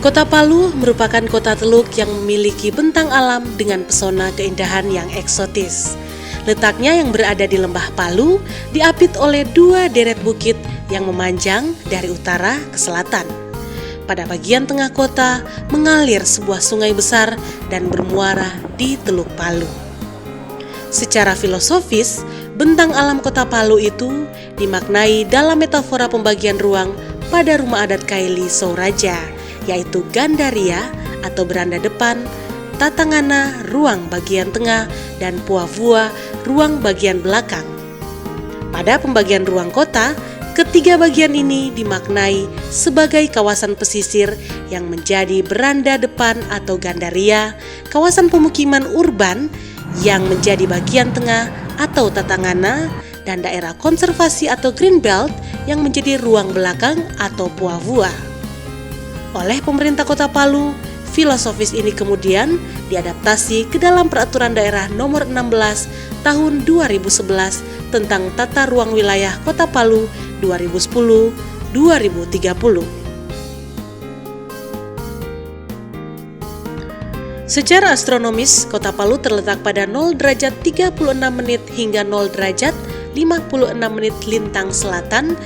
Kota Palu merupakan kota teluk yang memiliki bentang alam dengan pesona keindahan yang eksotis. Letaknya yang berada di Lembah Palu diapit oleh dua deret bukit yang memanjang dari utara ke selatan. Pada bagian tengah kota mengalir sebuah sungai besar dan bermuara di Teluk Palu. Secara filosofis, bentang alam Kota Palu itu dimaknai dalam metafora pembagian ruang pada rumah adat Kaili Souraja, yaitu Gandaria atau beranda depan, Tatangana ruang bagian tengah, dan Puavua ruang bagian belakang. Pada pembagian ruang kota, ketiga bagian ini dimaknai sebagai kawasan pesisir yang menjadi beranda depan atau Gandaria, kawasan pemukiman urban yang menjadi bagian tengah atau Tatangana, dan daerah konservasi atau Greenbelt yang menjadi ruang belakang atau Puavua. Oleh pemerintah Kota Palu, filosofis ini kemudian diadaptasi ke dalam Peraturan Daerah Nomor 16 Tahun 2011 tentang Tata Ruang Wilayah Kota Palu 2010-2030. Secara astronomis, Kota Palu terletak pada 0 derajat 36 menit hingga 0 derajat 56 menit lintang selatan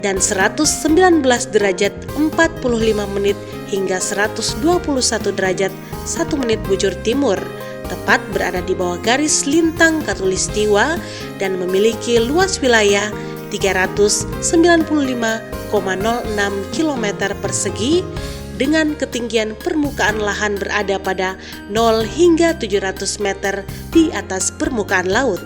dan 119 derajat 45 menit hingga 121 derajat 1 menit bujur timur, tepat berada di bawah garis lintang khatulistiwa dan memiliki luas wilayah 395,06 km persegi dengan ketinggian permukaan lahan berada pada 0 hingga 700 meter di atas permukaan laut.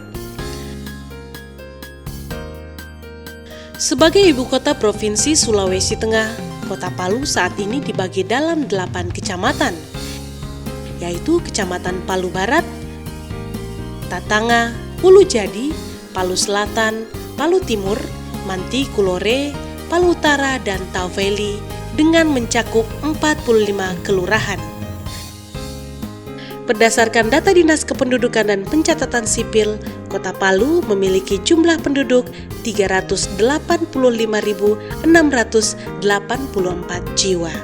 Sebagai ibu kota Provinsi Sulawesi Tengah, Kota Palu saat ini dibagi dalam 8 kecamatan, yaitu Kecamatan Palu Barat, Tatanga, Ulu Jadi, Palu Selatan, Palu Timur, Manti Kulore, Palu Utara, dan Taufeli dengan mencakup 45 kelurahan. Berdasarkan data Dinas Kependudukan dan Pencatatan Sipil, Kota Palu memiliki jumlah penduduk 385.684 jiwa.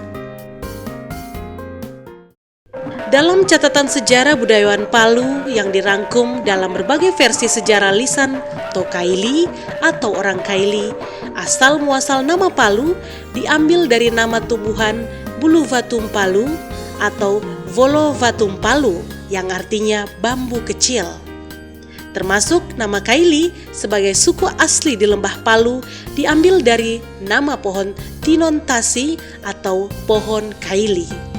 Dalam catatan sejarah budayawan Palu yang dirangkum dalam berbagai versi sejarah lisan Tokaili atau orang Kaili, asal muasal nama Palu diambil dari nama tumbuhan Buluvatum Palu atau Volovatum Palu yang artinya bambu kecil. Termasuk nama Kaili sebagai suku asli di Lembah Palu diambil dari nama pohon Tinontasi atau pohon Kaili.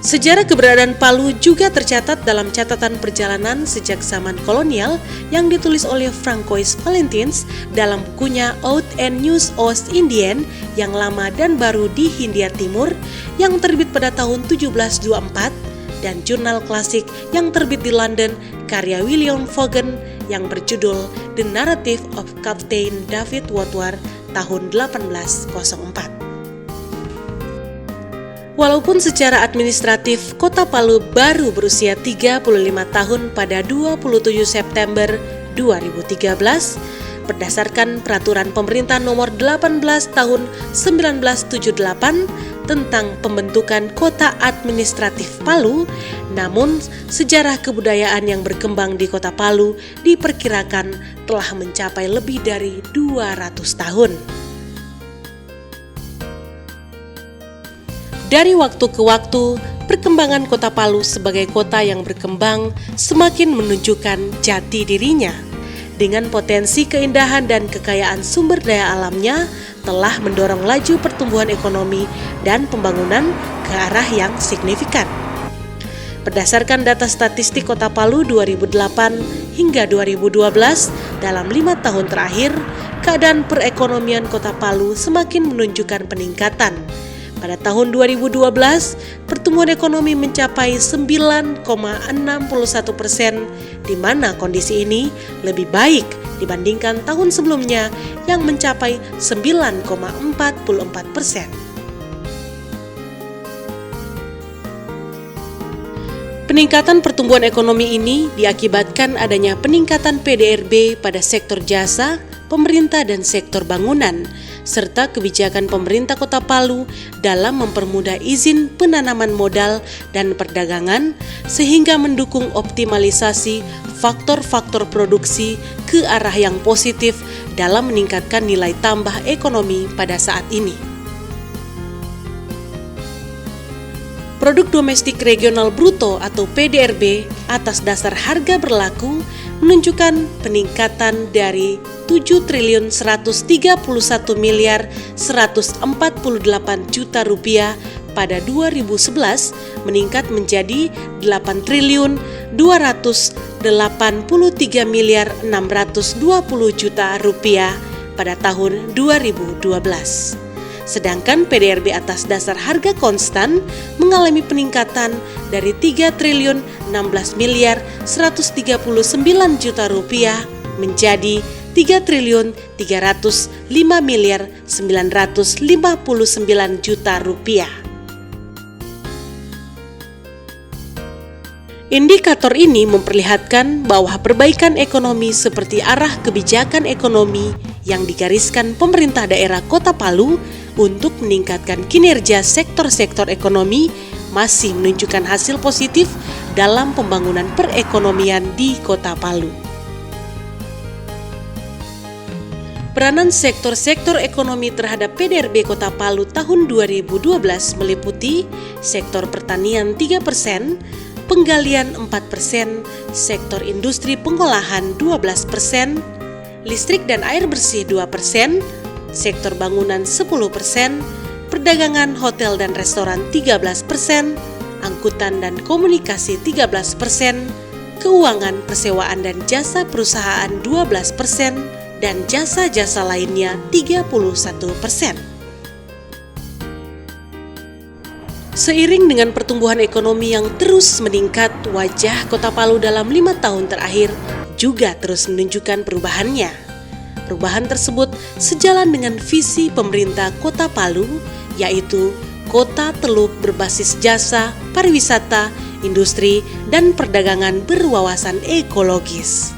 Sejarah keberadaan Palu juga tercatat dalam catatan perjalanan sejak zaman kolonial yang ditulis oleh Francois Valentins dalam bukunya Old and New Ostindien yang lama dan baru di Hindia Timur yang terbit pada tahun 1724 dan jurnal klasik yang terbit di London karya William Vaughan yang berjudul The Narrative of Captain David Woodward tahun 1804. Walaupun secara administratif Kota Palu baru berusia 35 tahun pada 27 September 2013, berdasarkan Peraturan Pemerintah Nomor 18 Tahun 1978 tentang pembentukan Kota Administratif Palu, namun sejarah kebudayaan yang berkembang di Kota Palu diperkirakan telah mencapai lebih dari 200 tahun. Dari waktu ke waktu, perkembangan Kota Palu sebagai kota yang berkembang semakin menunjukkan jati dirinya. Dengan potensi keindahan dan kekayaan sumber daya alamnya, telah mendorong laju pertumbuhan ekonomi dan pembangunan ke arah yang signifikan. Berdasarkan data statistik Kota Palu 2008 hingga 2012, dalam 5 tahun terakhir, keadaan perekonomian Kota Palu semakin menunjukkan peningkatan. Pada tahun 2012, pertumbuhan ekonomi mencapai 9,61%, di mana kondisi ini lebih baik dibandingkan tahun sebelumnya yang mencapai 9,44%. Peningkatan pertumbuhan ekonomi ini diakibatkan adanya peningkatan PDRB pada sektor jasa, pemerintah dan sektor bangunan, serta kebijakan pemerintah Kota Palu dalam mempermudah izin penanaman modal dan perdagangan sehingga mendukung optimalisasi faktor-faktor produksi ke arah yang positif dalam meningkatkan nilai tambah ekonomi pada saat ini. Produk domestik regional bruto atau PDRB atas dasar harga berlaku menunjukkan peningkatan dari 7.131 miliar 148 juta rupiah pada 2011 meningkat menjadi 8.283 miliar 620 juta rupiah pada tahun 2012. Sedangkan PDRB atas dasar harga konstan mengalami peningkatan dari 3.016 miliar 139 juta rupiah menjadi 3.305 miliar 959 juta rupiah. Indikator ini memperlihatkan bahwa perbaikan ekonomi seperti arah kebijakan ekonomi yang digariskan pemerintah daerah Kota Palu untuk meningkatkan kinerja sektor-sektor ekonomi masih menunjukkan hasil positif dalam pembangunan perekonomian di Kota Palu. Peranan sektor-sektor ekonomi terhadap PDRB Kota Palu tahun 2012 meliputi sektor pertanian 3%, penggalian 4%, sektor industri pengolahan 12%, listrik dan air bersih 2%, sektor bangunan 10%, perdagangan hotel dan restoran 13%, angkutan dan komunikasi 13%, keuangan, persewaan dan jasa perusahaan 12%, dan jasa-jasa lainnya 31%. Seiring dengan pertumbuhan ekonomi yang terus meningkat, wajah Kota Palu dalam 5 tahun terakhir juga terus menunjukkan perubahannya. Perubahan tersebut sejalan dengan visi pemerintah Kota Palu, yaitu kota teluk berbasis jasa, pariwisata, industri, dan perdagangan berwawasan ekologis.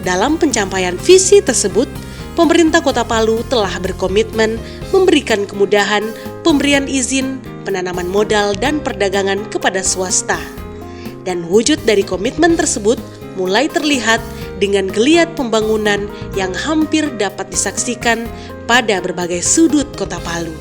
Dalam pencapaian visi tersebut, pemerintah Kota Palu telah berkomitmen memberikan kemudahan pemberian izin, penanaman modal, dan perdagangan kepada swasta. Dan wujud dari komitmen tersebut mulai terlihat dengan geliat pembangunan yang hampir dapat disaksikan pada berbagai sudut Kota Palu.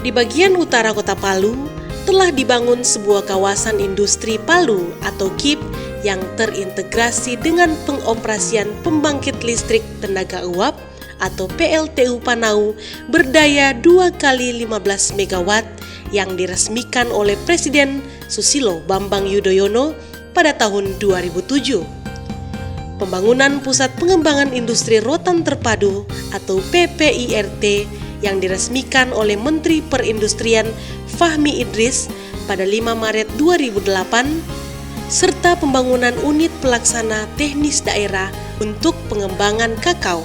Di bagian utara Kota Palu telah dibangun sebuah kawasan industri Palu atau KIP yang terintegrasi dengan pengoperasian pembangkit listrik tenaga uap atau PLTU Panau berdaya 2x15 MW yang diresmikan oleh Presiden Susilo Bambang Yudhoyono pada tahun 2007. Pembangunan Pusat Pengembangan Industri Rotan Terpadu atau PPIRT yang diresmikan oleh Menteri Perindustrian Fahmi Idris pada 5 Maret 2008, serta pembangunan unit pelaksana teknis daerah untuk pengembangan kakao.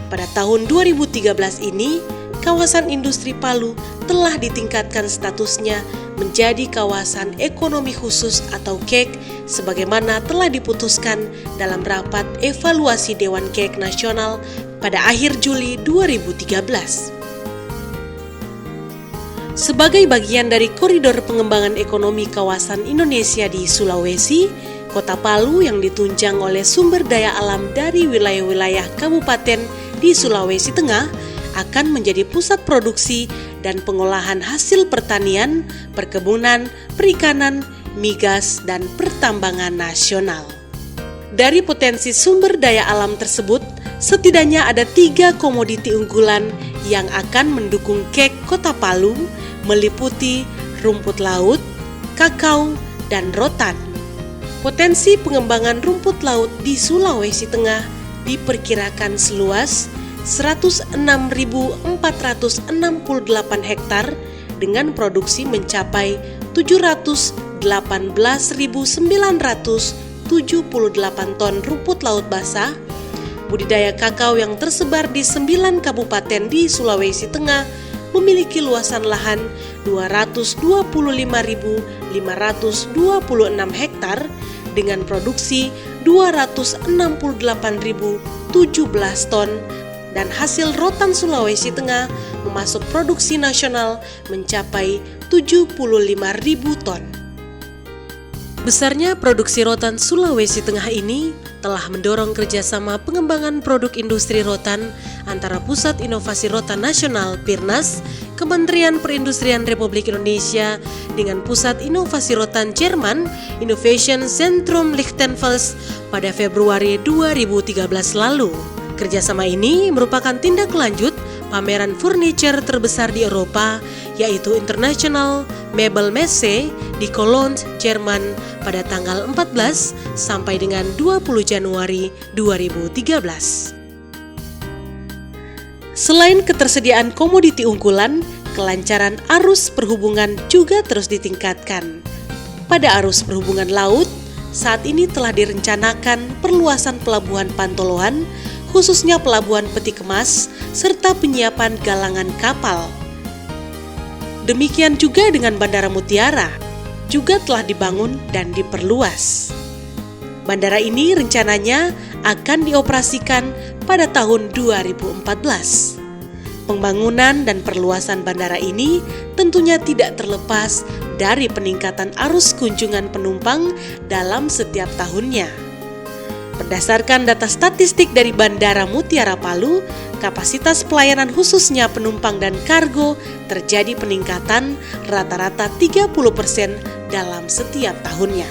Pada tahun 2013 ini, kawasan industri Palu telah ditingkatkan statusnya menjadi kawasan ekonomi khusus atau KEK sebagaimana telah diputuskan dalam rapat evaluasi Dewan KEK Nasional pada akhir Juli 2013. Sebagai bagian dari koridor pengembangan ekonomi kawasan Indonesia di Sulawesi, Kota Palu yang ditunjang oleh sumber daya alam dari wilayah-wilayah kabupaten di Sulawesi Tengah akan menjadi pusat produksi dan pengolahan hasil pertanian, perkebunan, perikanan, migas, dan pertambangan nasional. Dari potensi sumber daya alam tersebut, setidaknya ada 3 komoditi unggulan yang akan mendukung KEK Kota Palu, meliputi rumput laut, kakao, dan rotan. Potensi pengembangan rumput laut di Sulawesi Tengah diperkirakan seluas 106.468 hektar dengan produksi mencapai 718.978 ton rumput laut basah, budidaya kakao yang tersebar di 9 kabupaten di Sulawesi Tengah memiliki luasan lahan 225.526 hektar dengan produksi 268.017 ton dan hasil rotan Sulawesi Tengah memasuk produksi nasional mencapai 75.000 ton. Besarnya produksi rotan Sulawesi Tengah ini telah mendorong kerjasama pengembangan produk industri rotan antara Pusat Inovasi Rotan Nasional (Pirnas), Kementerian Perindustrian Republik Indonesia dengan Pusat Inovasi Rotan Jerman Innovation Zentrum Lichtenfels pada Februari 2013 lalu. Kerjasama ini merupakan tindak lanjut pameran furniture terbesar di Eropa, yaitu International Mebel Messe di Cologne, Jerman pada tanggal 14 sampai dengan 20 Januari 2013. Selain ketersediaan komoditi unggulan, kelancaran arus perhubungan juga terus ditingkatkan. Pada arus perhubungan laut, saat ini telah direncanakan perluasan pelabuhan Pantoloan, khususnya pelabuhan Peti Kemas, serta penyiapan galangan kapal. Demikian juga dengan Bandara Mutiara, juga telah dibangun dan diperluas. Bandara ini rencananya akan dioperasikan pada tahun 2014. Pembangunan dan perluasan bandara ini tentunya tidak terlepas dari peningkatan arus kunjungan penumpang dalam setiap tahunnya. Berdasarkan data statistik dari Bandara Mutiara Palu, kapasitas pelayanan khususnya penumpang dan kargo terjadi peningkatan rata-rata 30% dalam setiap tahunnya.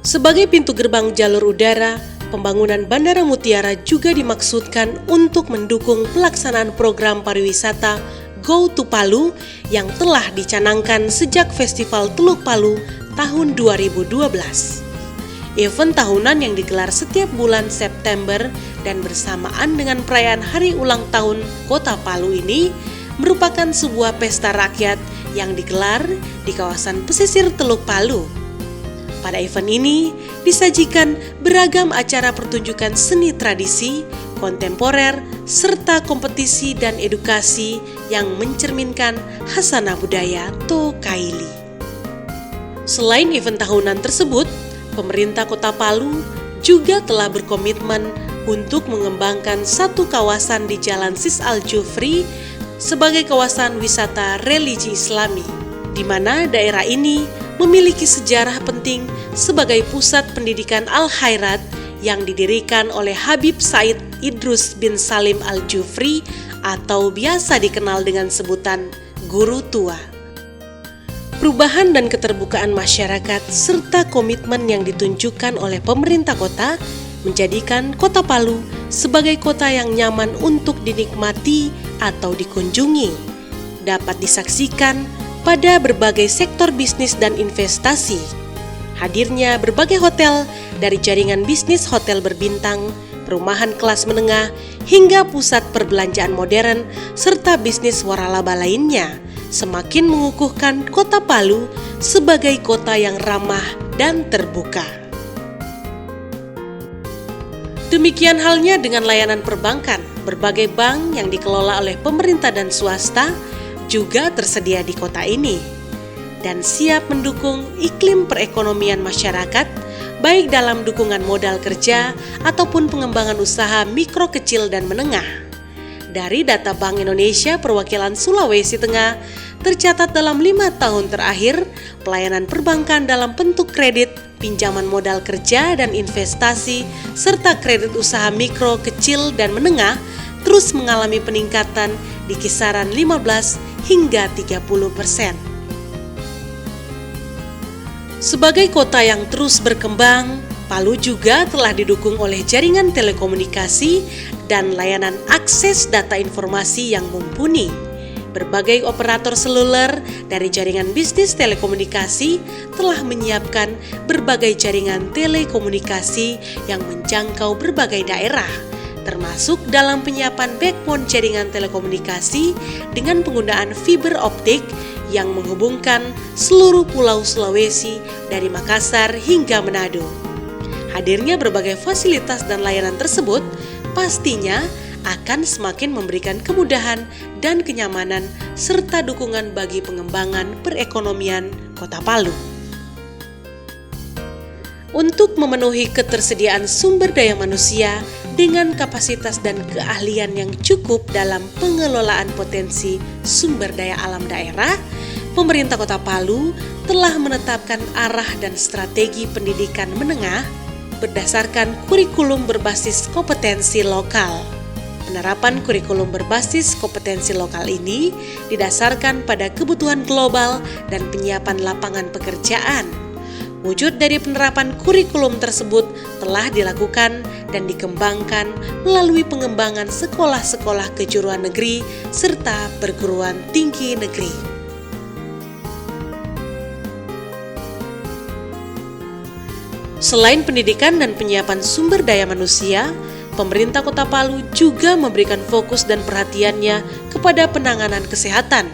Sebagai pintu gerbang jalur udara, pembangunan Bandara Mutiara juga dimaksudkan untuk mendukung pelaksanaan program pariwisata Go to Palu yang telah dicanangkan sejak Festival Teluk Palu tahun 2012. Event tahunan yang digelar setiap bulan September dan bersamaan dengan perayaan Hari Ulang Tahun Kota Palu ini merupakan sebuah pesta rakyat yang digelar di kawasan pesisir Teluk Palu. Pada event ini disajikan beragam acara pertunjukan seni tradisi, kontemporer, serta kompetisi dan edukasi yang mencerminkan khasanah budaya Tokaili. Selain event tahunan tersebut, pemerintah Kota Palu juga telah berkomitmen untuk mengembangkan satu kawasan di Jalan Sis Al Jufri sebagai kawasan wisata religi Islami, di mana daerah ini memiliki sejarah penting sebagai pusat pendidikan Al-Khairat yang didirikan oleh Habib Said Idrus bin Salim Al Jufri atau biasa dikenal dengan sebutan Guru Tua. Perubahan dan keterbukaan masyarakat serta komitmen yang ditunjukkan oleh pemerintah kota menjadikan Kota Palu sebagai kota yang nyaman untuk dinikmati atau dikunjungi. Dapat disaksikan pada berbagai sektor bisnis dan investasi. Hadirnya berbagai hotel dari jaringan bisnis hotel berbintang, perumahan kelas menengah, hingga pusat perbelanjaan modern serta bisnis waralaba lainnya semakin mengukuhkan Kota Palu sebagai kota yang ramah dan terbuka. Demikian halnya dengan layanan perbankan. Berbagai bank yang dikelola oleh pemerintah dan swasta juga tersedia di kota ini dan siap mendukung iklim perekonomian masyarakat, baik dalam dukungan modal kerja ataupun pengembangan usaha mikro, kecil, dan menengah. Dari data Bank Indonesia Perwakilan Sulawesi Tengah, tercatat dalam 5 tahun terakhir, pelayanan perbankan dalam bentuk kredit, pinjaman modal kerja dan investasi, serta kredit usaha mikro, kecil, dan menengah terus mengalami peningkatan di kisaran 15 hingga 30%. Sebagai kota yang terus berkembang, Palu juga telah didukung oleh jaringan telekomunikasi dan layanan akses data informasi yang mumpuni. Berbagai operator seluler dari jaringan bisnis telekomunikasi telah menyiapkan berbagai jaringan telekomunikasi yang menjangkau berbagai daerah, termasuk dalam penyiapan backbone jaringan telekomunikasi dengan penggunaan fiber optik yang menghubungkan seluruh pulau Sulawesi dari Makassar hingga Manado. Hadirnya berbagai fasilitas dan layanan tersebut pastinya akan semakin memberikan kemudahan dan kenyamanan serta dukungan bagi pengembangan perekonomian Kota Palu. untuk memenuhi ketersediaan sumber daya manusia dengan kapasitas dan keahlian yang cukup dalam pengelolaan potensi sumber daya alam daerah, pemerintah Kota Palu telah menetapkan arah dan strategi pendidikan menengah berdasarkan kurikulum berbasis kompetensi lokal. Penerapan kurikulum berbasis kompetensi lokal ini didasarkan pada kebutuhan global dan penyiapan lapangan pekerjaan. Wujud dari penerapan kurikulum tersebut telah dilakukan dan dikembangkan melalui pengembangan sekolah-sekolah kejuruan negeri serta perguruan tinggi negeri. Selain pendidikan dan penyiapan sumber daya manusia, pemerintah Kota Palu juga memberikan fokus dan perhatiannya kepada penanganan kesehatan.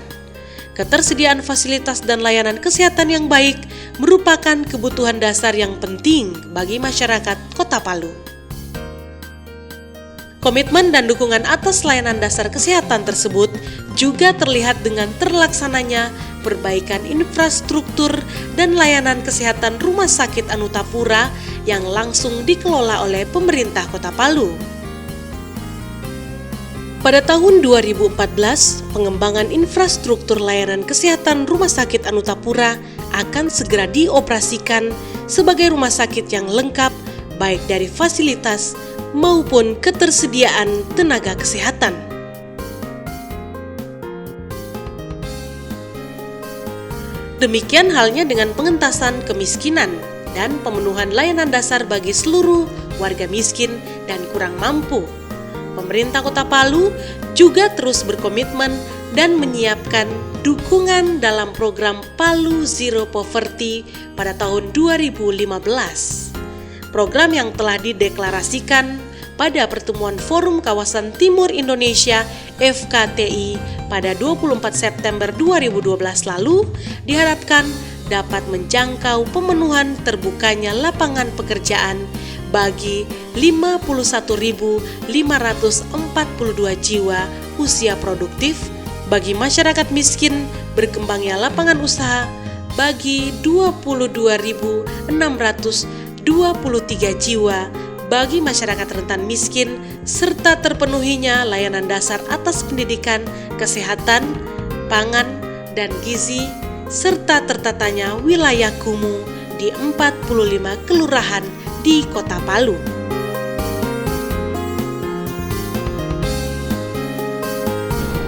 Ketersediaan fasilitas dan layanan kesehatan yang baik merupakan kebutuhan dasar yang penting bagi masyarakat Kota Palu. Komitmen dan dukungan atas layanan dasar kesehatan tersebut juga terlihat dengan terlaksananya perbaikan infrastruktur dan layanan kesehatan Rumah Sakit Anutapura yang langsung dikelola oleh pemerintah Kota Palu. Pada tahun 2014, pengembangan infrastruktur layanan kesehatan Rumah Sakit Anutapura akan segera dioperasikan sebagai rumah sakit yang lengkap baik dari fasilitas maupun ketersediaan tenaga kesehatan. Demikian halnya dengan pengentasan kemiskinan dan pemenuhan layanan dasar bagi seluruh warga miskin dan kurang mampu. Pemerintah Kota Palu juga terus berkomitmen dan menyiapkan dukungan dalam program Palu Zero Poverty pada tahun 2015. Program yang telah dideklarasikan pada pertemuan Forum Kawasan Timur Indonesia FKTI pada 24 September 2012 lalu diharapkan dapat menjangkau pemenuhan terbukanya lapangan pekerjaan bagi 51.542 jiwa usia produktif, bagi masyarakat miskin berkembangnya lapangan usaha bagi 22.623 jiwa, bagi masyarakat rentan miskin, serta terpenuhinya layanan dasar atas pendidikan, kesehatan, pangan, dan gizi, serta tertatanya wilayah kumuh di 45 kelurahan di Kota Palu.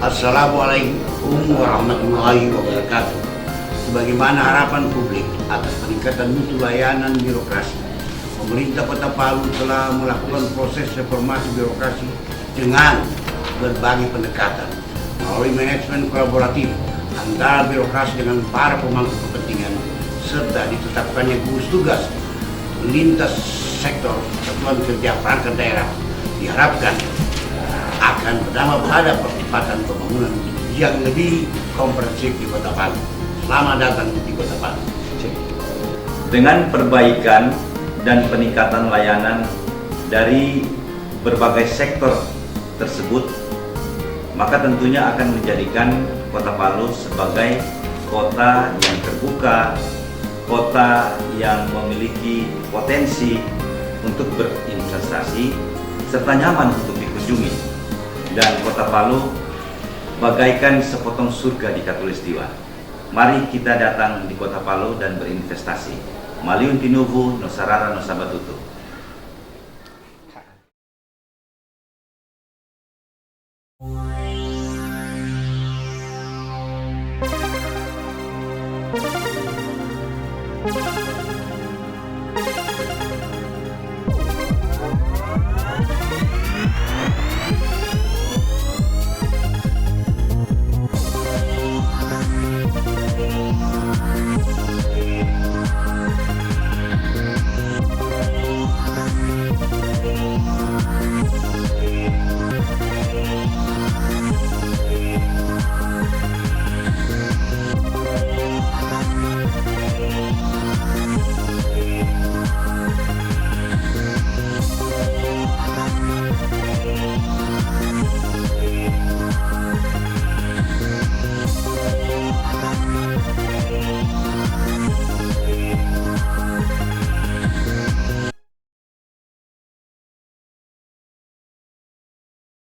Assalamualaikum warahmatullahi wabarakatuh. Sebagaimana harapan publik atas peningkatan mutu layanan birokrasi, pemerintah Kota Palu telah melakukan proses reformasi birokrasi dengan berbagai pendekatan melalui manajemen kolaboratif antara birokrasi dengan para pemangku kepentingan serta ditetapkannya gugus tugas lintas sektor satuan kerja perangkat daerah diharapkan akan berdampak pada percepatan pembangunan yang lebih komprehensif di Kota Palu. Selamat datang di Kota Palu. Dengan perbaikan dan peningkatan layanan dari berbagai sektor tersebut, maka tentunya akan menjadikan Kota Palu sebagai kota yang terbuka, kota yang memiliki potensi untuk berinvestasi serta nyaman untuk dikunjungi. Dan Kota Palu bagaikan sepotong surga di Khatulistiwa. Mari kita datang di Kota Palu dan berinvestasi. Maliun Tinubu, Nosarara, Nosabatutu.